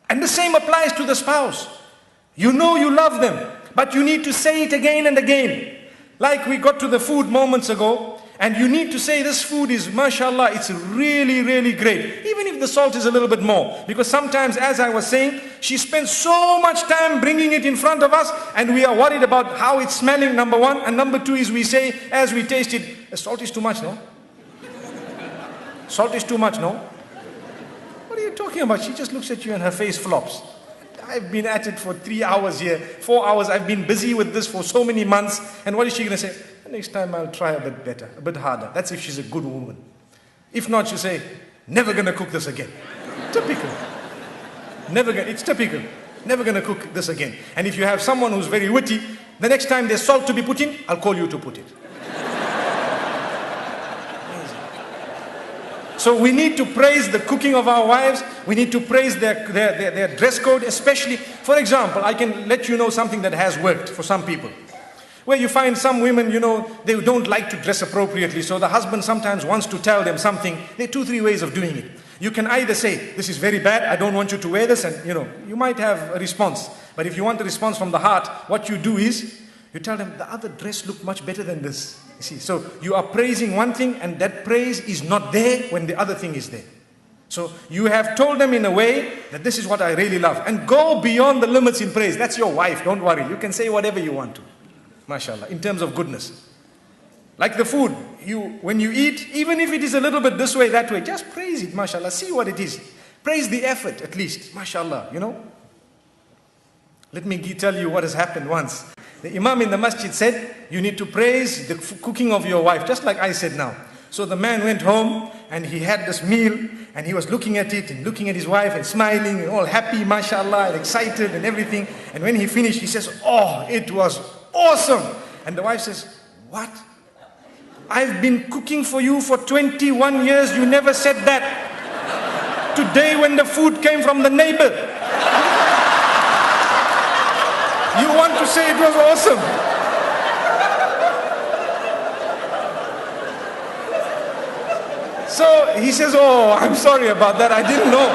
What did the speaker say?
And the same applies to the spouse. You know you love them, but you need to say it again and again. Like we got to the food moments ago, and you need to say this food is, mashallah, it's really, really great. Even if the salt is a little bit more. Because sometimes, as I was saying, she spends so much time bringing it in front of us, and we are worried about how it's smelling, number one. And number two is we say, as we taste it, the salt is too much, no? Salt is too much, no? What are you talking about? She just looks at you and her face flops. I've been at it for 3 hours here, 4 hours. I've been busy with this for so many months. And what is she going to say? Next time I'll try a bit better, a bit harder. That's if she's a good woman. If not, she'll say, never going to cook this again. Typical. It's typical. Never going to cook this again. And if you have someone who's very witty, the next time there's salt to be put in, I'll call you to put it. So we need to praise the cooking of our wives. We need to praise their dress code, especially. For example, I can let you know something that has worked for some people. Where you find some women, they don't like to dress appropriately. So the husband sometimes wants to tell them something. There are 2-3 ways of doing it. You can either say, this is very bad, I don't want you to wear this. And you might have a response. But if you want a response from the heart, what you do is, you tell them, the other dress looked much better than this. You see, so you are praising one thing, and that praise is not there when the other thing is there. So you have told them in a way that this is what I really love. And go beyond the limits in praise. That's your wife, don't worry. You can say whatever you want to. MashaAllah, in terms of goodness. Like the food, when you eat, even if it is a little bit this way, that way, just praise it, MashaAllah. See what it is. Praise the effort at least, MashaAllah, Let me tell you what has happened once. The Imam in the masjid said, you need to praise the cooking of your wife, just like I said now. So the man went home and he had this meal and he was looking at it and looking at his wife and smiling and all happy, mashallah, and excited and everything. And when he finished, he says, oh, it was awesome. And the wife says, what? I've been cooking for you for 21 years. You never said that. Today when the food came from the neighbor, you want to say it was awesome. So he says, oh, I'm sorry about that. I didn't know.